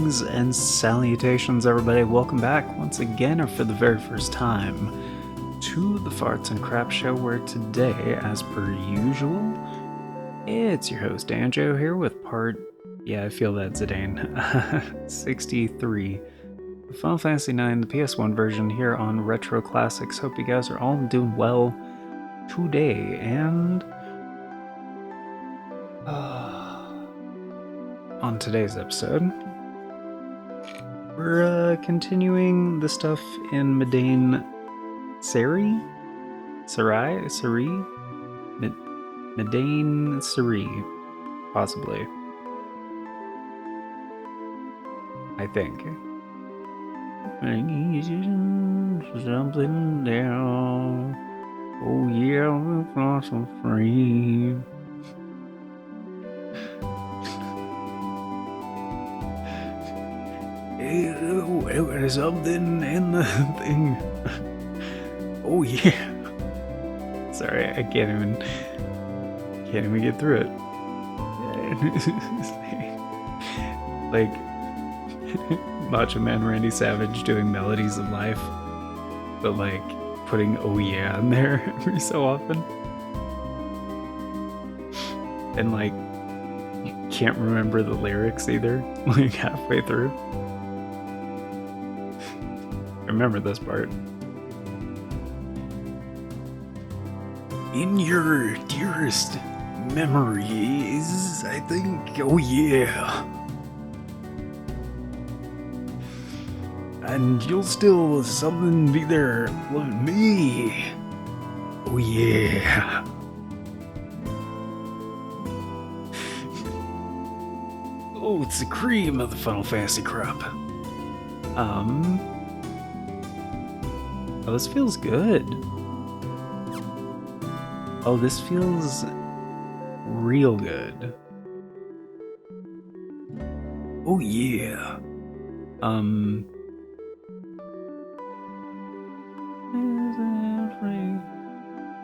Greetings and salutations, everybody. Welcome back once again, or for the very first time, to the Farts and Crap Show, where today, as per usual, it's your host, Anjo, here with part, I feel that, Zidane, 63, Final Fantasy IX, the PS1 version, here on Retro Classics. Hope you guys are all doing well today, and on today's episode, we're continuing the stuff in Medain Seri? Medain Seri, possibly. I think. Something down. Oh yeah, we'll blossom free. There's something in the thing. Oh yeah. Sorry, I can't even get through it. Like Macho Man Randy Savage doing Melodies of Life, but like putting "Oh yeah" in there every so often, and like you can't remember the lyrics either, like halfway through. Remember this part. In your dearest memories, I think, oh yeah. And you'll still something be there with me. Oh yeah. Oh, it's the cream of the Final Fantasy crop. Oh, this feels good. Oh, this feels real good. Oh yeah.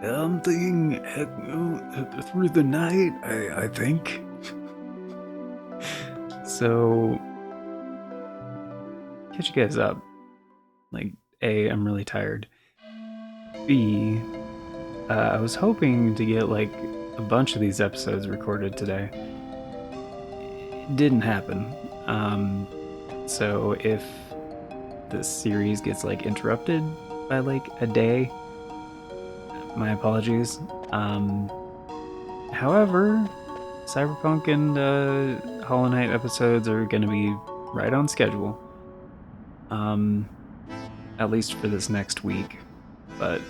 Something through the night, I think. So, catch you guys up. Like, A, I'm really tired. B, I was hoping to get like a bunch of these episodes recorded today. It didn't happen. So if the series gets like interrupted by like a day, my apologies. However, Cyberpunk and Hollow Knight episodes are going to be right on schedule. At least for this next week. But,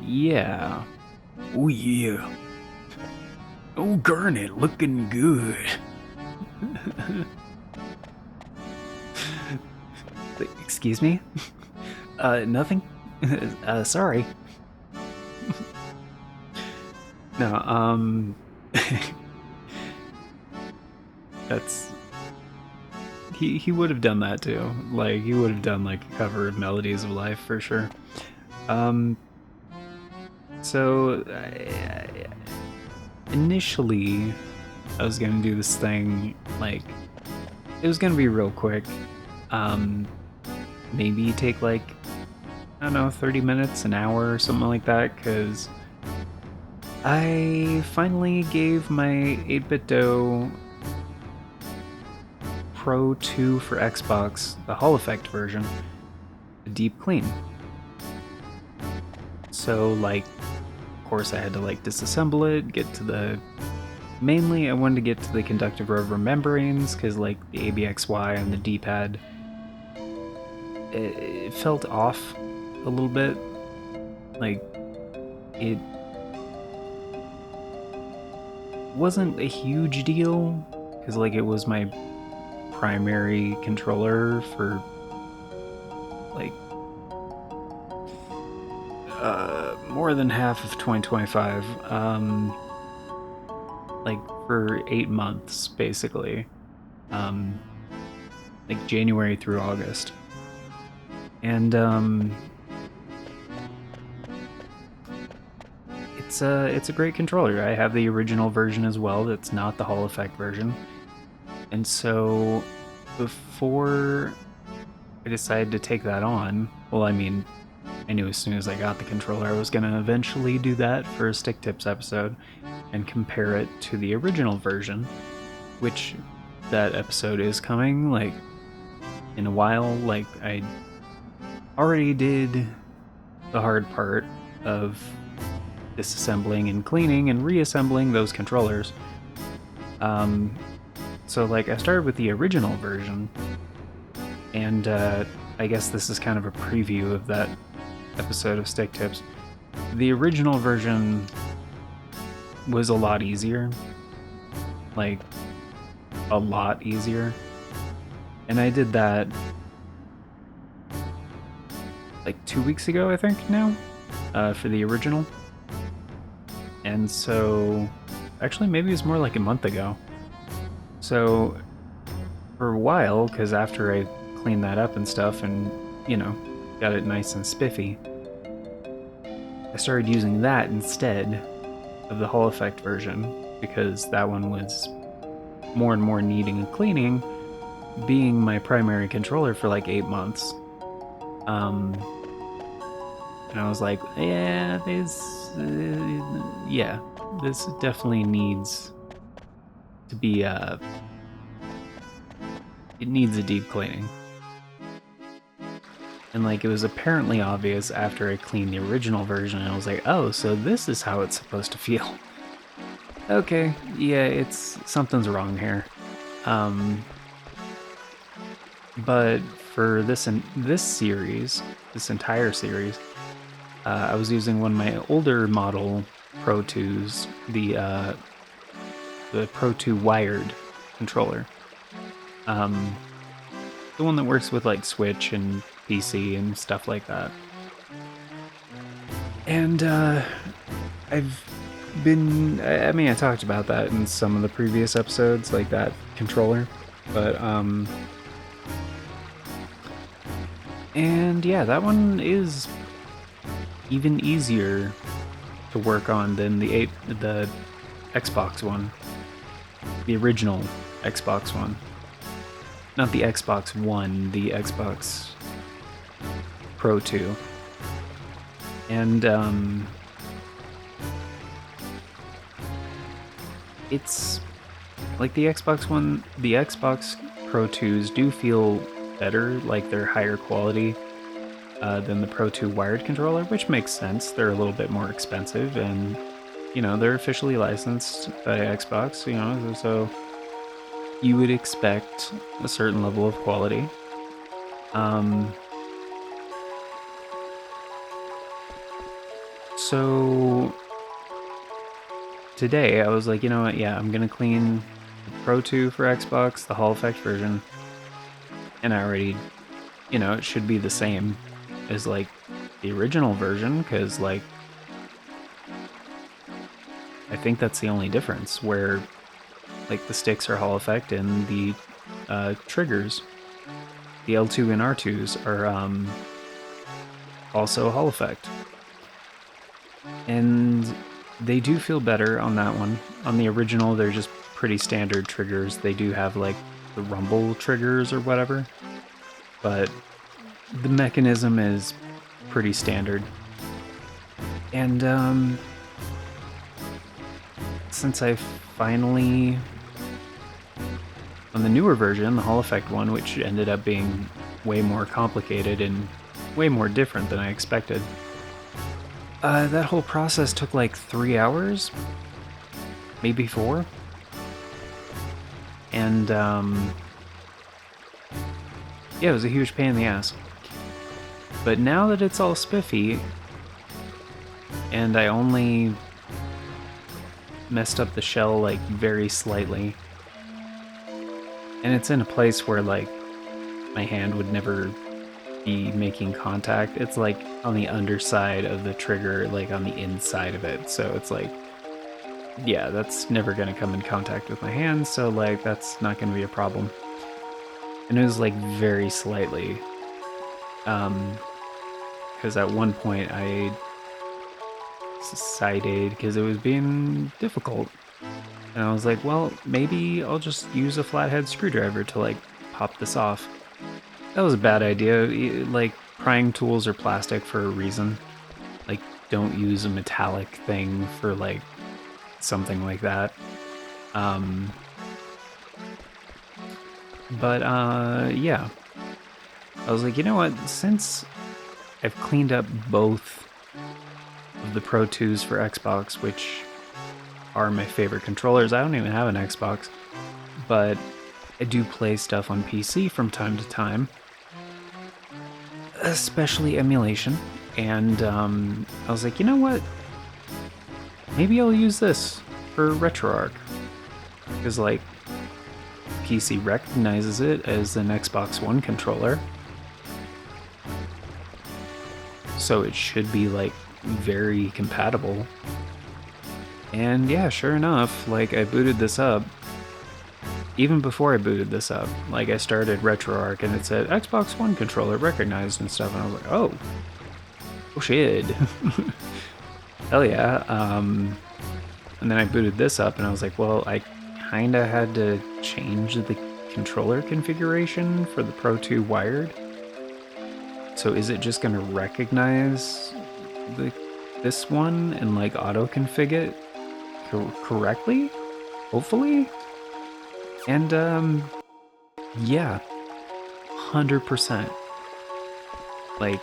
yeah. Oh, yeah. Oh, Garnet, looking good. Excuse me? Nothing? Sorry. No, that's... He would have done that too. Like, he would have done like a cover of Melodies of Life for sure. So initially I was gonna do this thing, like, it was gonna be real quick. Maybe take like, I don't know, 30 minutes, an hour or something like that, because I finally gave my 8BitDo Pro 2 for Xbox, the Hall Effect version, a deep clean. So, like, of course I had to like disassemble it, get to the... Mainly I wanted to get to the conductive rubber membranes, because like the ABXY and the D-pad, it felt off a little bit. Like, it wasn't a huge deal, because like it was my primary controller for like more than half of 2025, like for 8 months basically, like January through August. And it's a great controller. I have the original version as well. That's not the Hall Effect version. And so before I decided to take that on, well, I mean, I knew as soon as I got the controller I was going to eventually do that for a Stick Tips episode and compare it to the original version, which that episode is coming like in a while. Like, I already did the hard part of disassembling and cleaning and reassembling those controllers. So like I started with the original version, and I guess this is kind of a preview of that episode of Stick Tips. The original version was a lot easier, like a lot easier, and I did that like 2 weeks ago, I think now, for the original. And so, actually maybe it's more like a month ago. So for a while, because after I cleaned that up and stuff and, you know, got it nice and spiffy, I started using that instead of the Hall Effect version, because that one was more and more needing a cleaning, being my primary controller for like 8 months. And I was like, yeah, this definitely needs to be, it needs a deep cleaning. And like, it was apparently obvious after I cleaned the original version, and I was like, oh, so this is how it's supposed to feel. Okay, yeah, something's wrong here. But for this series, this entire series, I was using one of my older model Pro 2s, the Pro 2 wired controller. The one that works with like Switch and PC and stuff like that. And I've been, I mean, I talked about that in some of the previous episodes, like that controller, but and yeah, that one is even easier to work on than the Xbox one, the original Xbox one. Not the Xbox One, the Xbox Pro 2. And it's like the Xbox One, the Xbox Pro 2s do feel better, like they're higher quality than the Pro 2 wired controller, which makes sense. They're a little bit more expensive, and you know, they're officially licensed by Xbox, you know, so you would expect a certain level of quality. So today I was like, you know what, yeah, I'm gonna clean the Pro 2 for Xbox, the Hall Effect version, and I already, you know, it should be the same as like the original version, because like I think that's the only difference, where like the sticks are Hall Effect and the triggers, the L2 and R2s, are also Hall Effect. And they do feel better on that one. On the original, they're just pretty standard triggers. They do have like the rumble triggers or whatever, but the mechanism is pretty standard. And since I finally, on the newer version, the Hall Effect one, which ended up being way more complicated and way more different than I expected, that whole process took like 3 hours, maybe 4. And yeah, it was a huge pain in the ass. But now that it's all spiffy, and I only messed up the shell like very slightly, and it's in a place where like my hand would never be making contact. It's like on the underside of the trigger, like on the inside of it, so it's like, yeah, that's never gonna come in contact with my hand, so like that's not gonna be a problem. And it was like very slightly, because at one point I side aid because it was being difficult. And I was like, well, maybe I'll just use a flathead screwdriver to like pop this off. That was a bad idea. Like, prying tools are plastic for a reason. Like, don't use a metallic thing for like something like that. Yeah. I was like, you know what? Since I've cleaned up both of the Pro 2s for Xbox, which are my favorite controllers. I don't even have an Xbox, but I do play stuff on PC from time to time, especially emulation. And I was like, you know what? Maybe I'll use this for RetroArch. Because, like, PC recognizes it as an Xbox One controller. So it should be, like, very compatible. And yeah, sure enough, like, I booted this up. Even before I booted this up, like, I started RetroArch and it said Xbox One controller recognized and stuff, and I was like, oh shit. Hell yeah. And then I booted this up and I was like, well, I kinda had to change the controller configuration for the Pro 2 wired. So is it just gonna recognize this one and like auto config it correctly? Hopefully? And yeah, 100%. Like,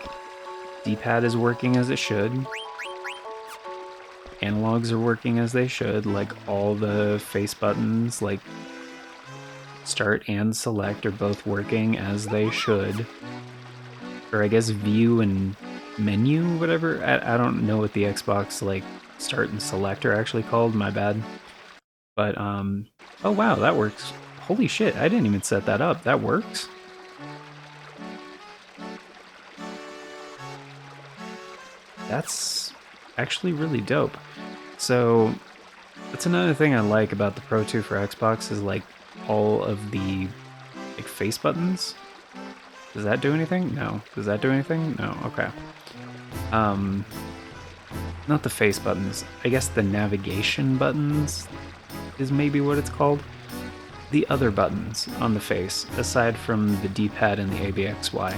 D-pad is working as it should. Analogs are working as they should. Like, all the face buttons, like start and select, are both working as they should. Or I guess view and menu, whatever. I don't know what the Xbox, like, start and select are actually called. My bad. But, oh wow, that works. Holy shit, I didn't even set that up. That works? That's actually really dope. So, that's another thing I like about the Pro 2 for Xbox is, like, all of the, like, face buttons. Does that do anything? No. Does that do anything? No. Okay. Not the face buttons. I guess the navigation buttons is maybe what it's called. The other buttons on the face, aside from the D-pad and the ABXY,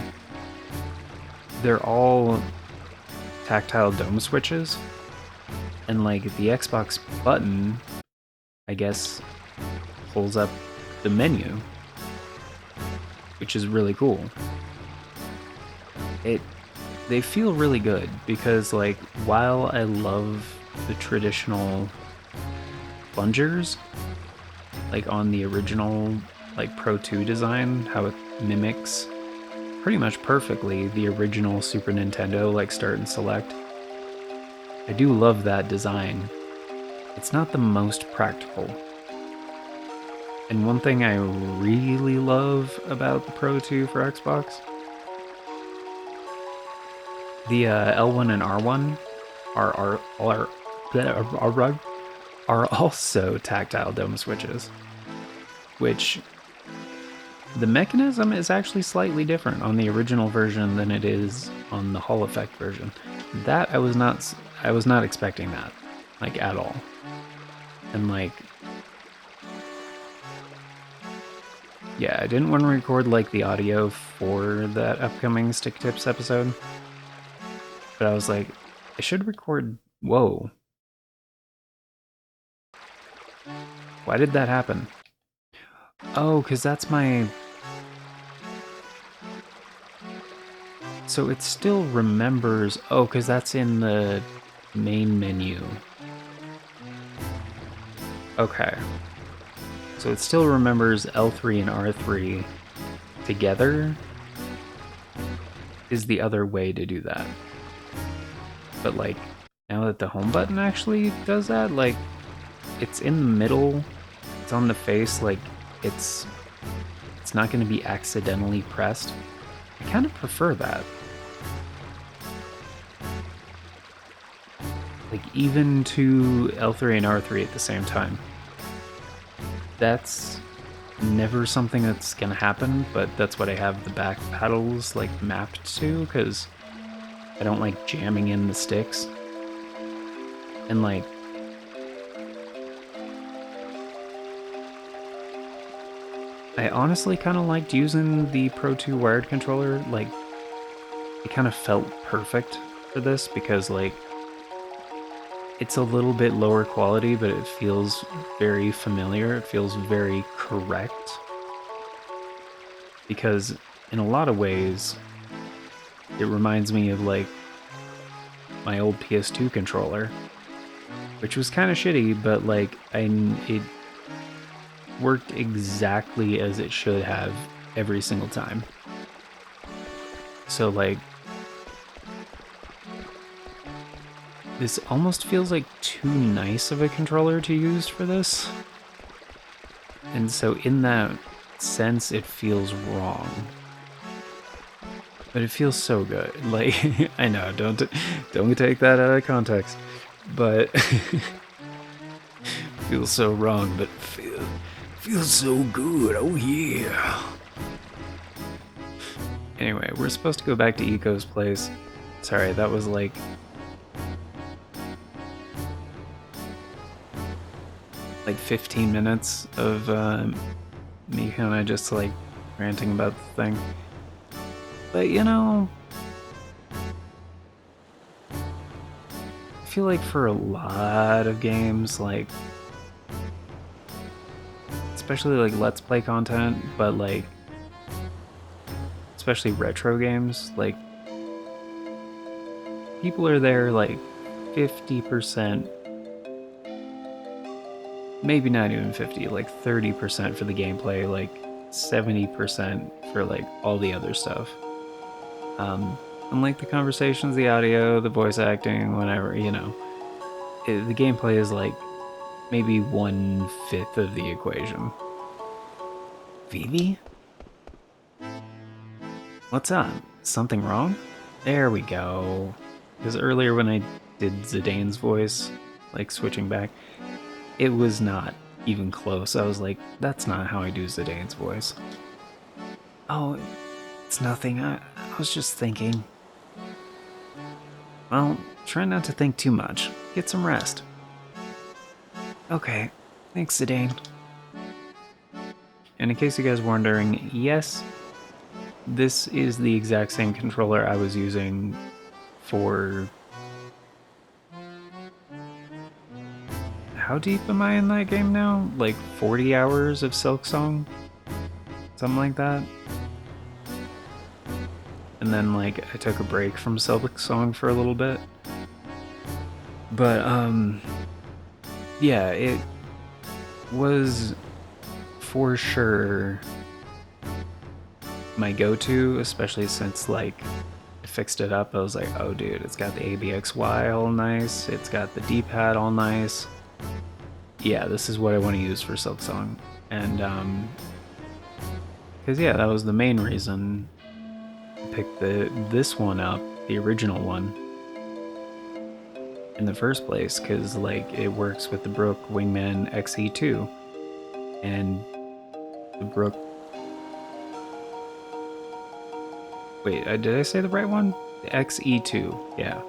they're all tactile dome switches. And like the Xbox button, I guess, pulls up the menu, which is really cool. They feel really good because, like, while I love the traditional plungers, like on the original, like, Pro 2 design, how it mimics pretty much perfectly the original Super Nintendo, like, start and select. I do love that design. It's not the most practical. And one thing I really love about the Pro 2 for Xbox, the L1 and R1 are also tactile dome switches, which the mechanism is actually slightly different on the original version than it is on the Hall Effect version. That I was not expecting that, like, at all. And like, yeah, I didn't want to record like the audio for that upcoming Stick Tips episode, but I was like, I should record. Whoa. Why did that happen? Oh, because that's my... So it still remembers... Oh, because that's in the main menu. Okay. So it still remembers L3 and R3 together is the other way to do that. But like, now that the home button actually does that, like, it's in the middle, it's on the face, like, it's not going to be accidentally pressed. I kind of prefer that. Like, even to L3 and R3 at the same time. That's never something that's going to happen, but that's what I have the back paddles, like, mapped to, because I don't like jamming in the sticks. And like, I honestly kind of liked using the Pro 2 wired controller. Like, it kind of felt perfect for this because like it's a little bit lower quality, but it feels very familiar. It feels very correct. Because in a lot of ways, it reminds me of like my old PS2 controller, which was kind of shitty, but like it worked exactly as it should have every single time. So like this almost feels like too nice of a controller to use for this. And so in that sense, it feels wrong. But it feels so good. Like, I know, don't take that out of context. But feels so wrong, but feels so good. Oh yeah. Anyway, we're supposed to go back to Eco's place. Sorry, that was like like 15 minutes of me kind of just like ranting about the thing. But you know, I feel like for a lot of games, like especially like Let's Play content, but like especially retro games, like people are there like 50%, maybe not even 50, like 30% for the gameplay, like 70% for like all the other stuff. And like the conversations, the audio, the voice acting, whatever, you know, the gameplay is like maybe 1/5 of the equation. Vivi? What's up? Something wrong? There we go. Because earlier when I did Zidane's voice, like switching back, it was not even close. I was like, that's not how I do Zidane's voice. Oh, it's nothing. I was just thinking. Well, try not to think too much. Get some rest. Okay. Thanks, Zidane. And in case you guys were wondering, yes, this is the exact same controller I was using for... How deep am I in that game now? Like 40 hours of Silksong? Something like that. And then like I took a break from Silksong for a little bit. But yeah, it was for sure my go-to, especially since like I fixed it up. I was like, oh dude, it's got the ABXY all nice, it's got the D-pad all nice. Yeah, this is what I want to use for Silksong. And because yeah, that was the main reason I picked this one up, the original one, in the first place, because like it works with the Brook Wingman XE2, and the Brook. Wait, did I say the right one? The XE2, yeah.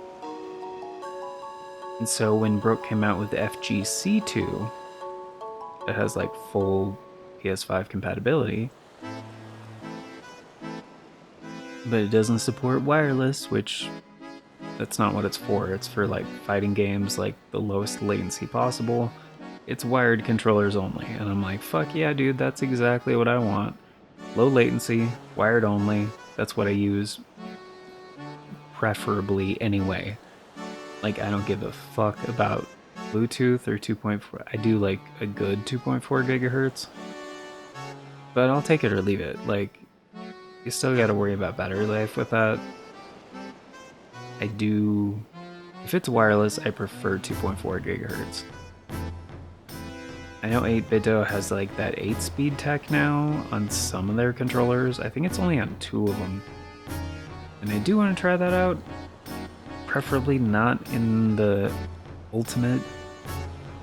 And so when Brook came out with the FGC2, that has like full PS5 compatibility, but it doesn't support wireless, which that's not what it's for. It's for like fighting games, like the lowest latency possible. It's wired controllers only. And I'm like, fuck yeah, dude, that's exactly what I want. Low latency, wired only. That's what I use preferably anyway. Like, I don't give a fuck about Bluetooth or 2.4. I do like a good 2.4 gigahertz, but I'll take it or leave it. Like, you still gotta worry about battery life with that. I do, if it's wireless, I prefer 2.4 gigahertz. I know 8BitDo has like that 8-speed tech now on some of their controllers. I think it's only on 2 of them. And I do want to try that out. Preferably not in the ultimate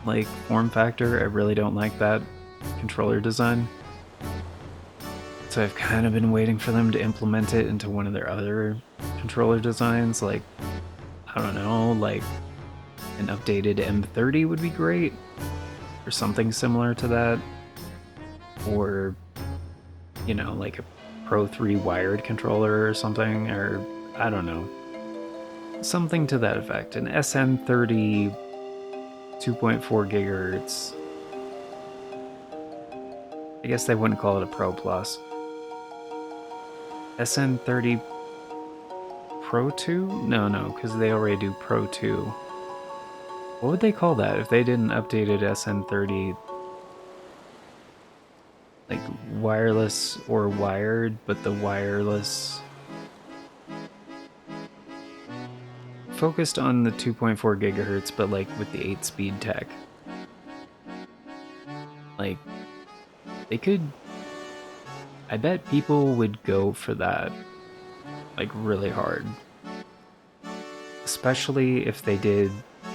like form factor. I really don't like that controller design. So I've kind of been waiting for them to implement it into one of their other controller designs, like, I don't know, like an updated M30 would be great, or something similar to that, or, you know, like a Pro 3 wired controller or something, or I don't know. Something to that effect. An SN30 2.4 gigahertz. I guess they wouldn't call it a Pro Plus. SN30 Pro 2? No, because they already do Pro 2. What would they call that if they didn't update it SN30? Like wireless or wired, but the wireless focused on the 2.4 gigahertz, but like with the 8-speed tech. Like, they could... I bet people would go for that, like, really hard. Especially if they did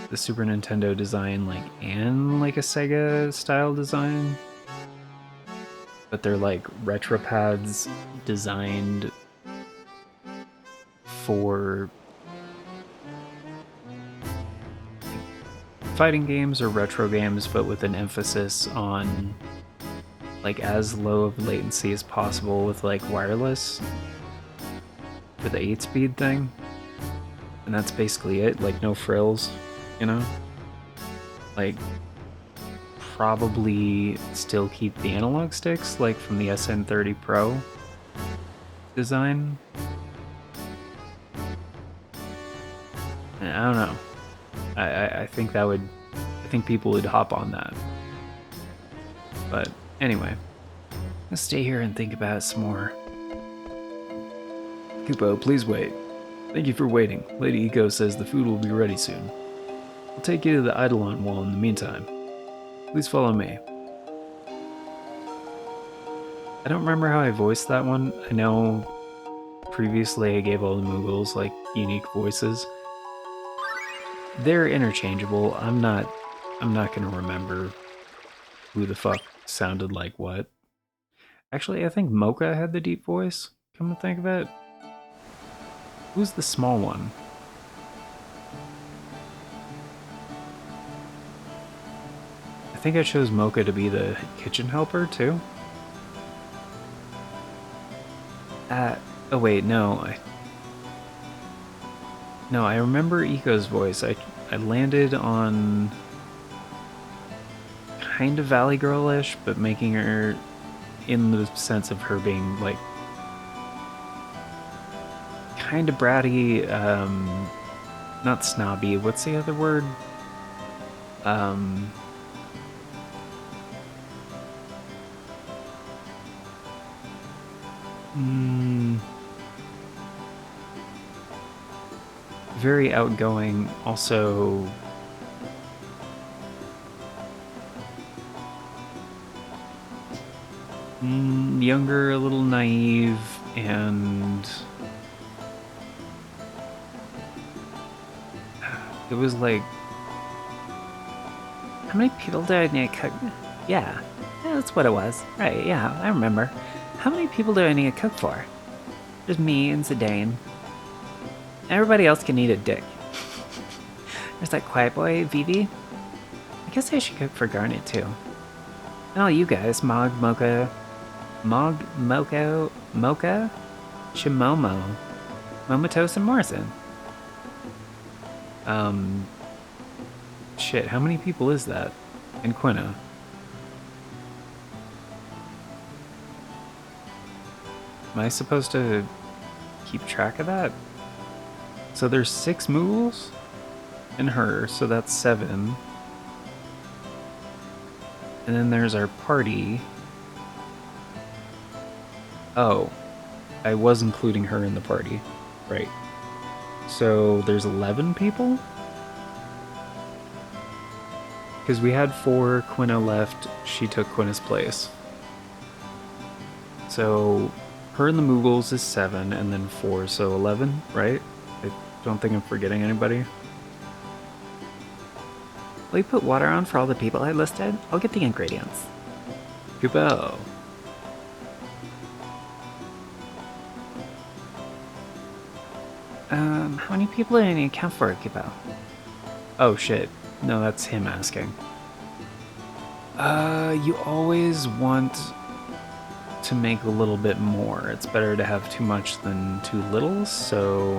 the Super Nintendo design, like, and like a Sega style design. But they're like retro pads designed for fighting games or retro games, but with an emphasis on like as low of latency as possible with like wireless for the 8-speed thing. And that's basically it, like no frills, you know? Like, probably still keep the analog sticks, like from the SN30 Pro design. I don't know. I think that would... I think people would hop on that. But anyway, let's stay here and think about it some more. Kupo, please wait. Thank you for waiting. Lady Eco says the food will be ready soon. I'll take you to the Eidolon wall in the meantime. Please follow me. I don't remember how I voiced that one. I know previously I gave all the Moogles like unique voices. They're interchangeable. I'm not gonna remember who the fuck sounded like what. Actually, I think Mocha had the deep voice, come to think of it. Who's the small one? I think I chose Mocha to be the kitchen helper, too. Oh wait, no. No, I remember Eco's voice. I landed on kind of Valley Girl-ish, but making her in the sense of her being like kind of bratty, not snobby. What's the other word? Very outgoing, also younger, a little naive, and it was like, how many people did I need to cook? Yeah, that's what it was. Right, yeah, I remember. How many people do I need to cook for? Just me and Zidane. Everybody else can eat a dick. There's that quiet boy, Vivi. I guess I should cook for Garnet too. And all you guys, Mocha, Shimomo, Momotos, and Morrison. Shit, how many people is that in Quina? Am I supposed to keep track of that? So there's 6 Moogles and her, so that's 7. And then there's our party. Oh, I was including her in the party. Right. So there's 11 people? Because we had 4, Quina left, she took Quina's place. So her and the Moogles is 7, and then 4, so 11, right? I don't think I'm forgetting anybody. Will you put water on for all the people I listed? I'll get the ingredients. Kupo. How many people do I need to count for, Kupo? Oh shit. No, that's him asking. You always want to make a little bit more. It's better to have too much than too little, so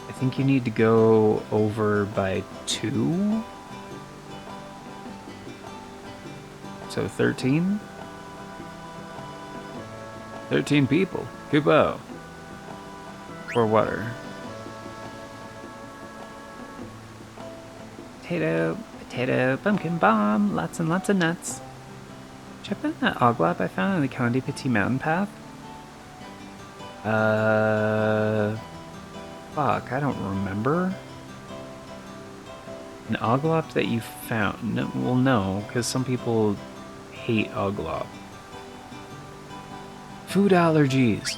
I think you need to go over by 2. So 13? 13 people. Kubo. For water. Potato, potato, pumpkin bomb, lots and lots of nuts. Check out that oglop I found on the Condi Petit mountain path. Fuck, I don't remember. An oglop that you found? No, well, no, because some people hate oglop. Food allergies.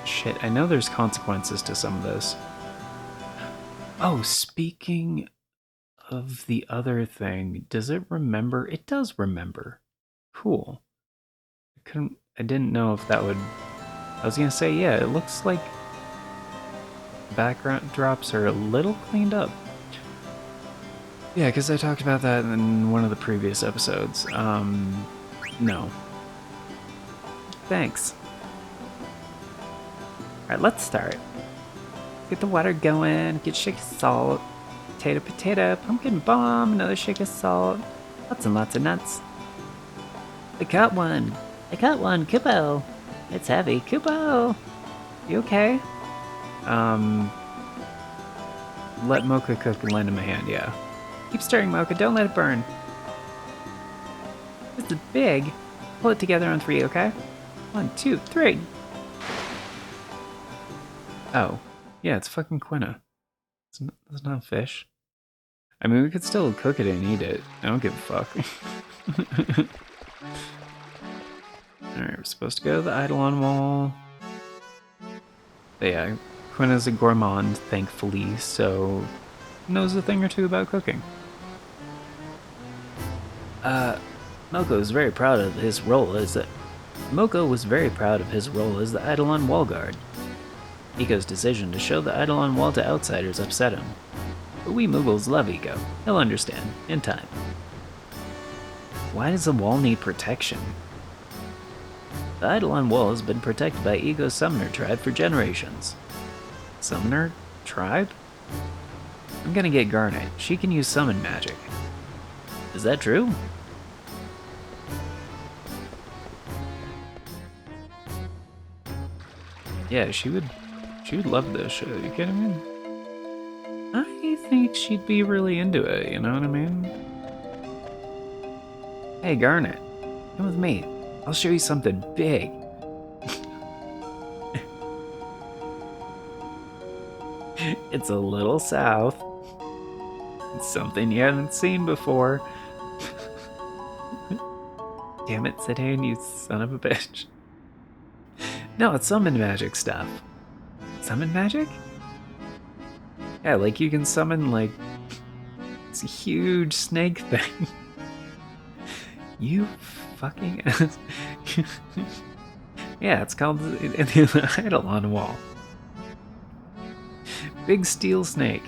Shit, I know there's consequences to some of this. Oh, speaking of the other thing, does it remember? It does remember. Cool. I didn't know if that would... I was gonna say, yeah, it looks like background drops are a little cleaned up. Yeah, because I talked about that in one of the previous episodes. No. Thanks. Alright, let's start. Get the water going, get shake of salt. Potato, potato, pumpkin bomb, another shake of salt. Lots and lots of nuts. I got one. I got one, Kubo. It's heavy. Kubo! You okay? Let Mocha cook and lend him a hand, yeah. Keep stirring, Mocha, don't let it burn. This is big. Pull it together on 3, okay? 1, 2, 3. Oh. Yeah, it's fucking quinoa. It's not fish. I mean, we could still cook it and eat it. I don't give a fuck. Alright, we're supposed to go to the Eidolon Wall. But yeah, Quina's a gourmand, thankfully, so knows a thing or two about cooking. Moko was very proud of his role as the Eidolon Wall Guard. Eco's decision to show the Eidolon Wall to outsiders upset him. But we Muggles love Eco. He'll understand, in time. Why does the wall need protection? The Eidolon Wall has been protected by Eco's Summoner tribe for generations. Summoner tribe? I'm gonna get Garnet. She can use summon magic. Is that true? Yeah, she would love this shit. Are you kidding me? I think she'd be really into it, you know what I mean? Hey, Garnet, come with me. I'll show you something big. It's a little south. It's something you haven't seen before. Damn it, Zidane, you son of a bitch. No, it's summon magic stuff. Summon magic? Yeah, like you can summon, like, it's a huge snake thing. You fucking ass. Yeah, it's called the Eidolon Wall. Big steel snake.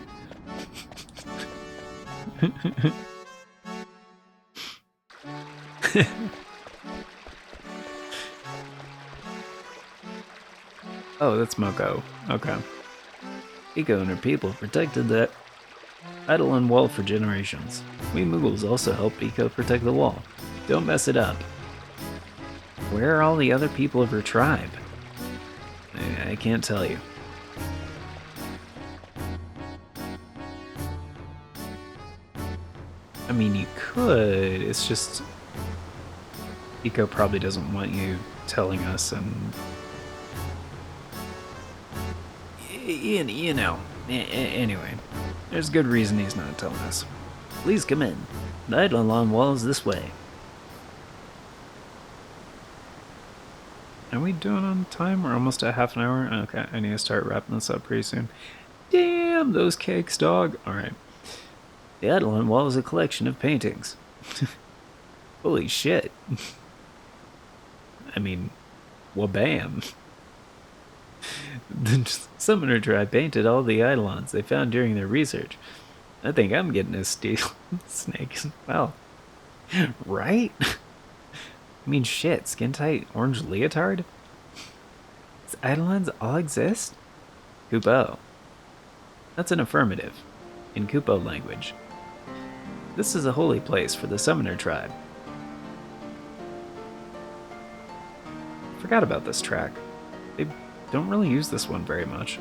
Oh, that's Moko. Okay. Eco and her people protected that Eidolon Wall for generations. We Muggles also help Eco protect the wall. Don't mess it up. Where are all the other people of her tribe? I can't tell you. I mean, you could, it's just... Eco probably doesn't want you telling us, and... You know. Anyway, there's good reason he's not telling us. Please come in. The Eidolon Wall is this way. Are we doing on time? We're almost at half an hour? Okay, I need to start wrapping this up pretty soon. Damn, those cakes, dog. Alright. The Eidolon Wall is a collection of paintings. Holy shit. I mean, wabam. The Summoner tribe painted all the eidolons they found during their research. I think I'm getting a steel snake as well. Right? I mean, shit, skin tight orange leotard? These eidolons all exist? Kupo. That's an affirmative, in Kupo language. This is a holy place for the Summoner tribe. Forgot about this track. They don't really use this one very much.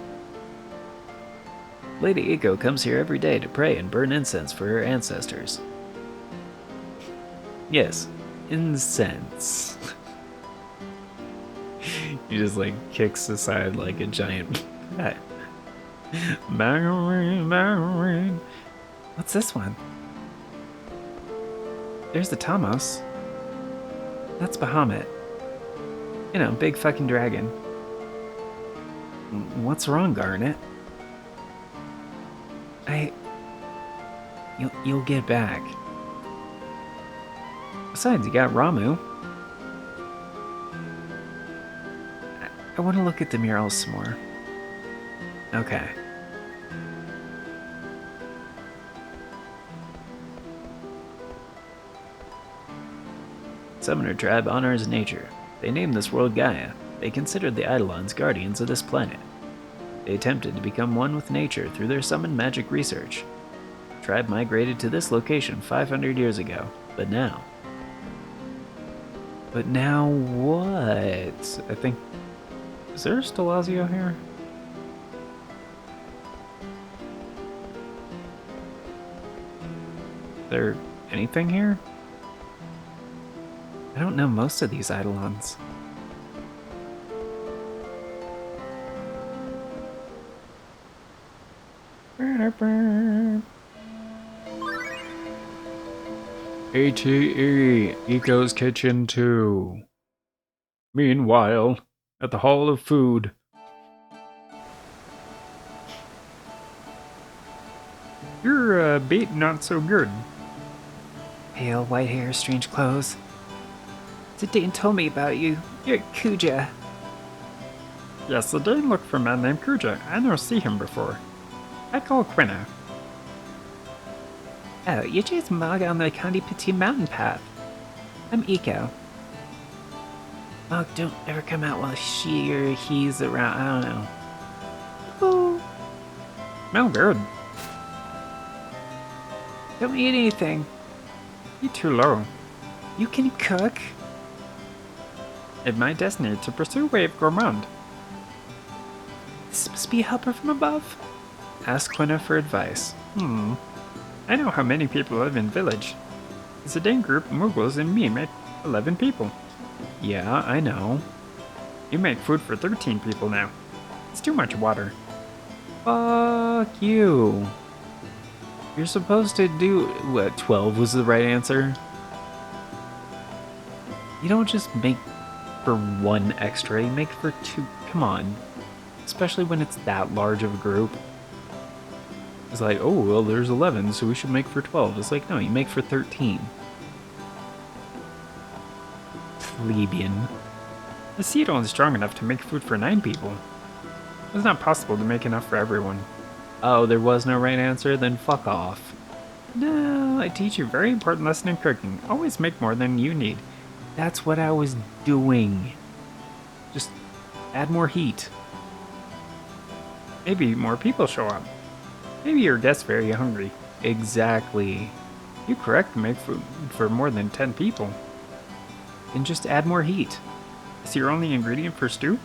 Lady Eiko comes here every day to pray and burn incense for her ancestors. Yes, incense. He just like kicks aside like a giant rat. What's this one? There's the Tamos. That's Bahamut. You know, big fucking dragon. What's wrong, Garnet? You'll get back. Besides, you got Ramu. I want to look at the murals some more. Okay. Summoner tribe honors nature. They named this world Gaia. They considered the Eidolons guardians of this planet. They attempted to become one with nature through their summoned magic research. The tribe migrated to this location 500 years ago, but now... But now what? I think... Is there a Stelazio here? Is there anything here? I don't know most of these Eidolons. ATE, Eco's Kitchen 2. Meanwhile, at the Hall of Food. Your bait not so good. Pale, white hair, strange clothes. The Dane told me about you. You're Kuja. Yes, the Dane looked for a man named Kuja. I never see him before. I call Quina. Oh, you're just Mog on the Kandipati mountain path. I'm Eco. Mog, don't ever come out while she or he's around. I don't know. Oh. Smell good. Don't eat anything. You're too low. You can cook. It's my destiny to pursue Wave Gourmand. This must be a helper from above. Ask Quina for advice. I know how many people live in village. It's a Dane group, Muggles, and me make 11 people. Yeah, I know. You make food for 13 people now. It's too much water. Fuck you. You're supposed to do... What, 12 was the right answer? You don't just make for one extra, you make for two. Come on. Especially when it's that large of a group. It's like, oh, well, there's 11, so we should make for 12. It's like, no, you make for 13. Plebeian. The seed isn't strong enough to make food for 9 people. It's not possible to make enough for everyone. Oh, there was no right answer? Then fuck off. No, I teach you a very important lesson in cooking. Always make more than you need. That's what I was doing. Just add more heat. Maybe more people show up. Maybe your guest's very hungry. Exactly. You're correct to make food for more than 10 people. And just add more heat. Is your only ingredient for stew?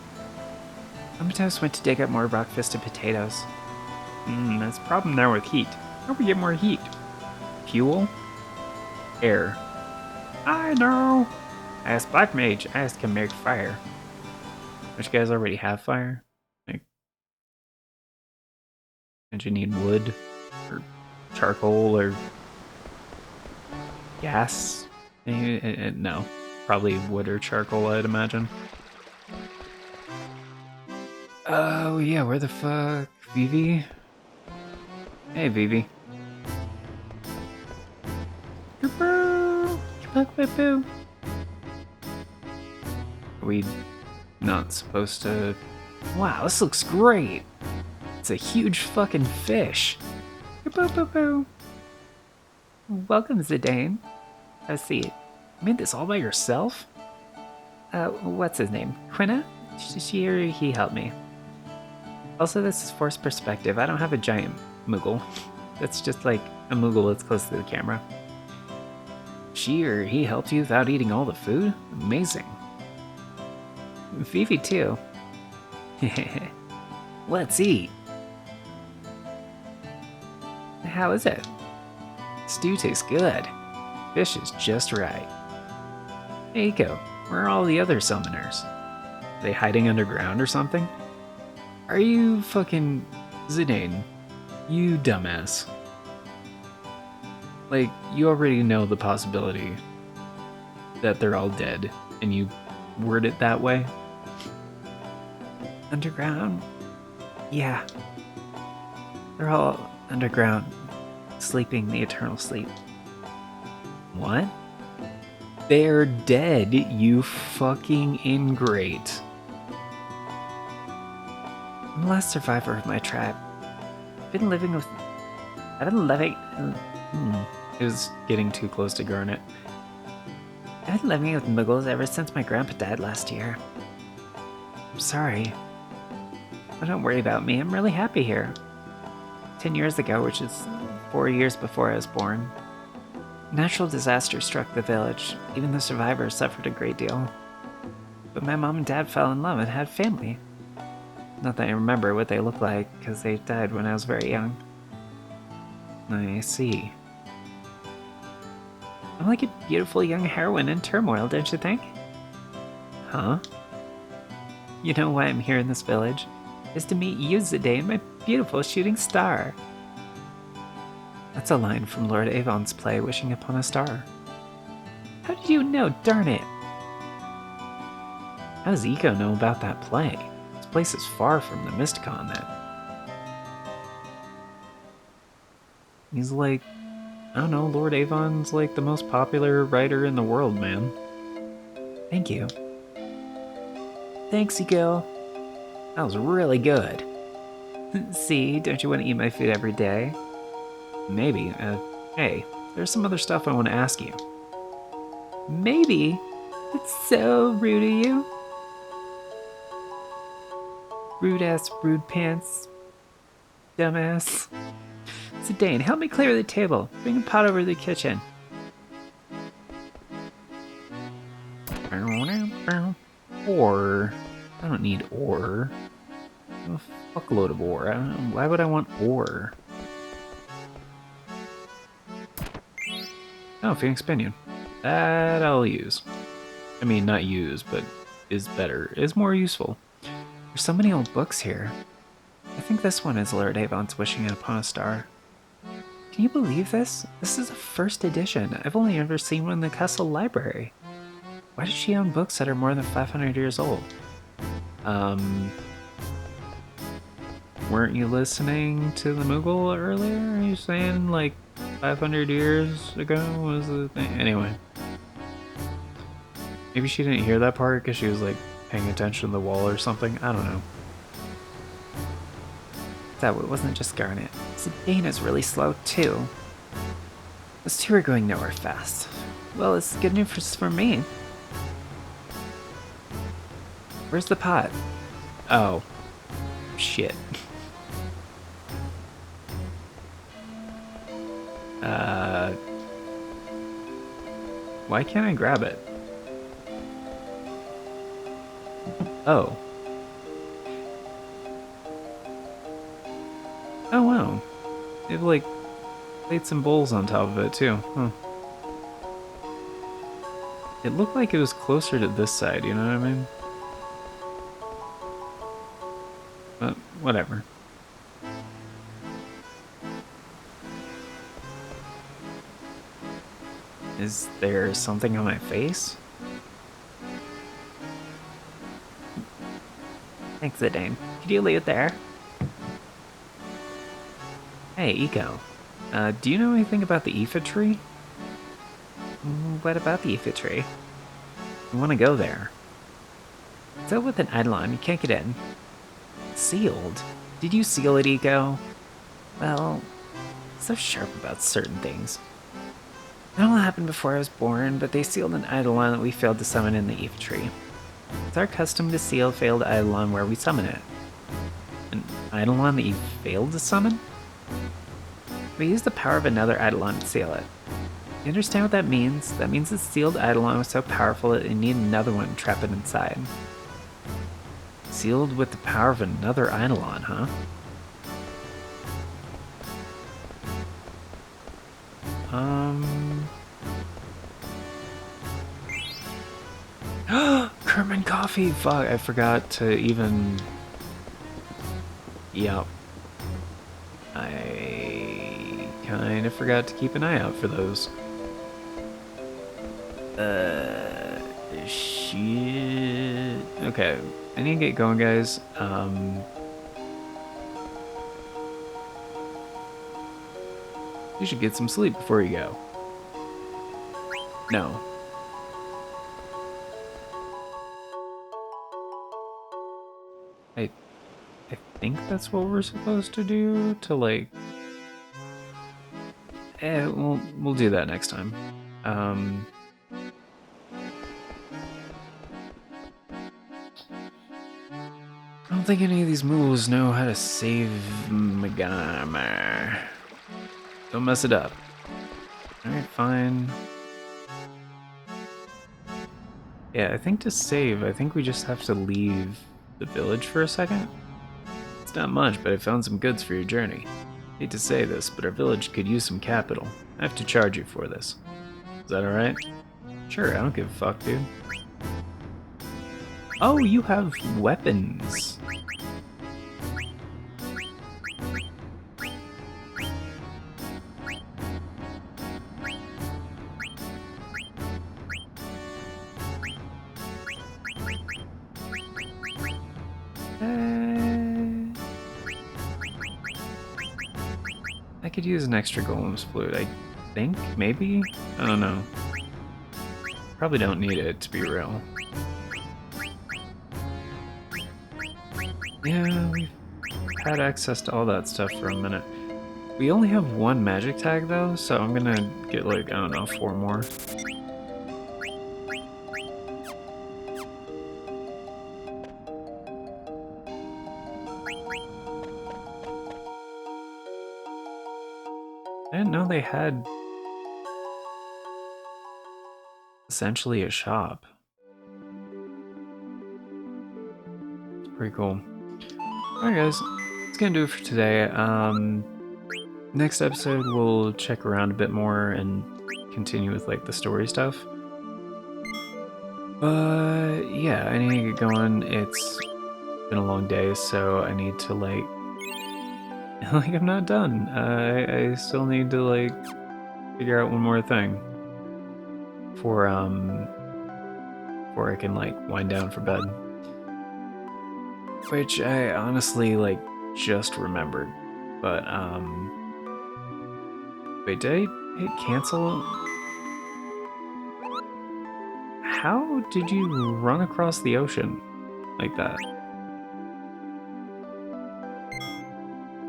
Amatos went to dig up more rock-fisted potatoes. That's a problem now with heat. How do we get more heat? Fuel? Air. I know! I asked Black Mage, I asked him make fire. Which you guys already have fire? Like, don't you need wood? Or charcoal? Or gas? No. Probably wood or charcoal, I'd imagine. Oh, yeah, where the fuck? Vivi? Hey, Vivi. Are we not supposed to Wow, this looks great. It's a huge fucking fish. Boo. Welcome, Zidane. Have a seat. You made this all by yourself? What's his name? Quina? She or he helped me. Also, this is forced perspective. I don't have a giant Moogle. That's just like a Moogle that's close to the camera. She or he helped you without eating all the food? Amazing. Vivi, too. Let's eat. How is it? Stew tastes good. Fish is just right. Hey, Eiko, where are all the other summoners? Are they hiding underground or something? Are you fucking Zidane? You dumbass. Like, you already know the possibility that they're all dead, and you word it that way? Underground? Yeah. They're all underground, sleeping the eternal sleep. What? They're dead, you fucking ingrate. I'm the last survivor of my tribe. I've been living. It was getting too close to Garnet. I've been living with Muggles ever since my grandpa died last year. I'm sorry. But don't worry about me. I'm really happy here. 10 years ago, which is 4 years before I was born, a natural disaster struck the village. Even the survivors suffered a great deal. But my mom and dad fell in love and had family. Not that I remember what they looked like, because they died when I was very young. I see. I'm like a beautiful young heroine in turmoil, don't you think? Huh? You know why I'm here in this village? Is to meet you, Zidane, my beautiful shooting star. That's a line from Lord Avon's play, Wishing Upon a Star. How did you know? Darn it! How does Eiko know about that play? This place is far from the Mist Continent. He's like, I don't know, Lord Avon's like the most popular writer in the world, man. Thank you. Thanks, Eiko. That was really good. See, don't you want to eat my food every day? Maybe. Hey, there's some other stuff I want to ask you. Maybe? It's so rude of you. Rude ass, rude pants. Dumbass. Zidane, help me clear the table. Bring a pot over to the kitchen. Ore. I don't need ore. I have a fuckload of ore. I don't know. Why would I want ore? Oh, Phoenix Pinion. That I'll use. I mean, not use, but is better. Is more useful. There's so many old books here. I think this one is Lord Avon's Wishing Upon a Star. Can you believe this? This is a first edition. I've only ever seen one in the castle library. Why does she own books that are more than 500 years old? Weren't you listening to the Moogle earlier? Are you saying like 500 years ago was the thing? Anyway. Maybe she didn't hear that part because she was like paying attention to the wall or something. I don't know. That it wasn't just Garnet. Zidane is really slow too. Those two are going nowhere fast. Well, it's good news for me. Where's the pot? Oh. Shit. Why can't I grab it? Oh. Oh wow. They've like laid some bowls on top of it too. Huh. It looked like it was closer to this side, you know what I mean? But whatever. Is there something on my face? Thanks, Zidane. Could you leave it there? Hey, Eiko. Do you know anything about the Aoife tree? What about the Aoife tree? I want to go there. It's out with an Eidolon. You can't get in. Sealed? Did you seal it, Eco? Well, so sharp about certain things. It all happened before I was born, but they sealed an Eidolon that we failed to summon in the Eve tree. It's our custom to seal failed Eidolon where we summon it. An Eidolon that you failed to summon? We used the power of another Eidolon to seal it. You understand what that means? That means the sealed Eidolon was so powerful that it needed another one to trap it inside. Sealed with the power of another Eidolon, huh? Kerman coffee! Fuck, I forgot to even... Yep. I kind of forgot to keep an eye out for those. Shit. Okay, I need to get going, guys. You should get some sleep before you go. No. I think that's what we're supposed to do to, like... we'll do that next time. I don't think any of these moves know how to save Megama. Don't mess it up. Alright, fine. Yeah, I think to save, I think we just have to leave the village for a second. It's not much, but I found some goods for your journey. Hate to say this, but our village could use some capital. I have to charge you for this. Is that alright? Sure, I don't give a fuck, dude. Oh, you have weapons. I could use an extra golem's flute, I think, maybe? I don't know. Probably don't need it, to be real. Yeah, we've had access to all that stuff for a minute. We only have one magic tag, though, so I'm gonna get, like, I don't know, 4 more. I didn't know they had essentially a shop. It's pretty cool. Alright guys, that's gonna do it for today. Next episode we'll check around a bit more and continue with like the story stuff. But yeah, I need to get going. It's been a long day, so I need to like I'm not done. I still need to like figure out one more thing before I can like wind down for bed. Which I honestly like just remembered. But wait, did I hit cancel? How did you run across the ocean like that?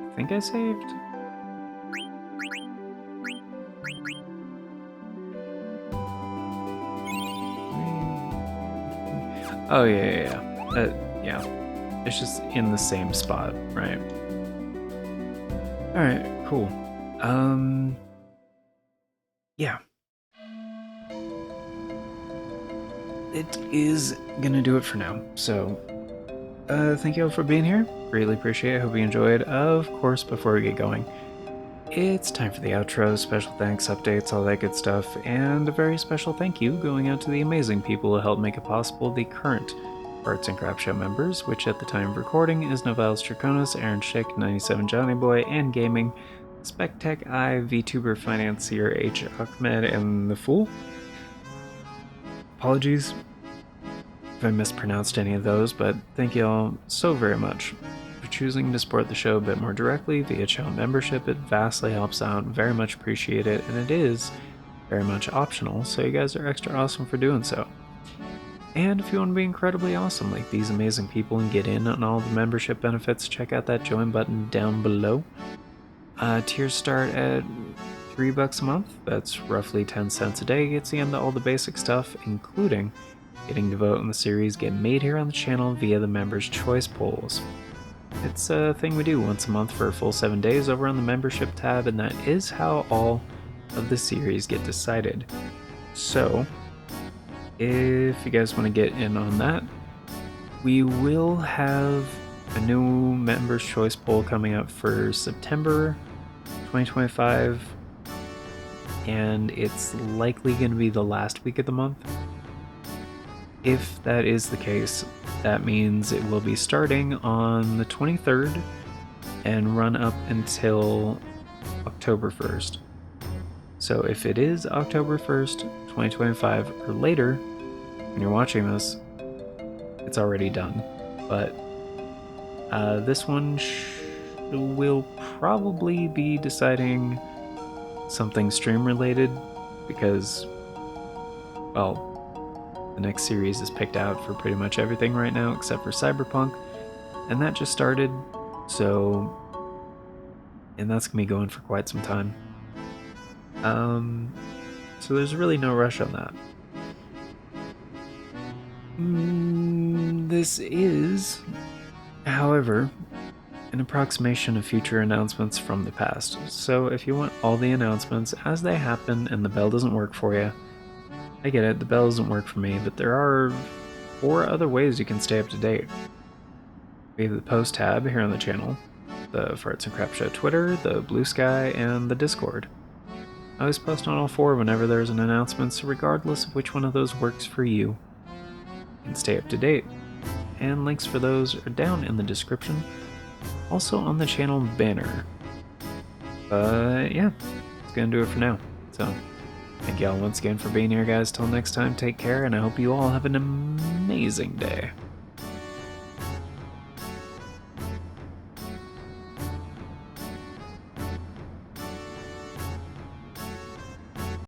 I think I saved. Oh yeah. Yeah. It's just in the same spot, right? All right, cool. Yeah. It is gonna do it for now. So, thank you all for being here. Greatly appreciate it. Hope you enjoyed. Of course, before we get going, it's time for the outro. Special thanks, updates, all that good stuff, and a very special thank you going out to the amazing people who helped make it possible. The current Arts and Crap Show members, which at the time of recording is Novelis Draconis, Aaron Schick, 97 Johnny Boy, and Gaming, Spectech I, VTuber Financier H. Ahmed, and The Fool. Apologies if I mispronounced any of those, but thank you all so very much for choosing to support the show a bit more directly via channel membership. It vastly helps out, very much appreciate it, and it is very much optional, so you guys are extra awesome for doing so. And if you want to be incredibly awesome like these amazing people and get in on all the membership benefits, check out that join button down below. Tiers start at $3 a month. That's roughly 10 cents a day. Gets you into all the basic stuff, including getting to vote on the series get made here on the channel via the members' choice polls. It's a thing we do once a month for a full 7 days over on the membership tab, and that is how all of the series get decided. So, if you guys want to get in on that, we will have a new members' choice poll coming up for September 2025, and it's likely going to be the last week of the month. If that is the case, that means it will be starting on the 23rd and run up until October 1st. So if it is October 1st, 2025 or later, when you're watching this, it's already done. But this one will probably be deciding something stream related because, well, the next series is picked out for pretty much everything right now except for Cyberpunk, and that just started, so, and that's gonna be going for quite some time. So there's really no rush on that. This is, however, an approximation of future announcements from the past. So if you want all the announcements as they happen and the bell doesn't work for you, I get it, the bell doesn't work for me, but there are 4 other ways you can stay up to date. We have the post tab here on the channel, the Farts and Crap Show Twitter, the Bluesky, and the Discord. I always post on all 4 whenever there's an announcement, so regardless of which one of those works for you, you can stay up to date. And links for those are down in the description, also on the channel banner. But yeah, that's gonna do it for now. So, thank y'all once again for being here, guys. Till next time, take care, and I hope you all have an amazing day.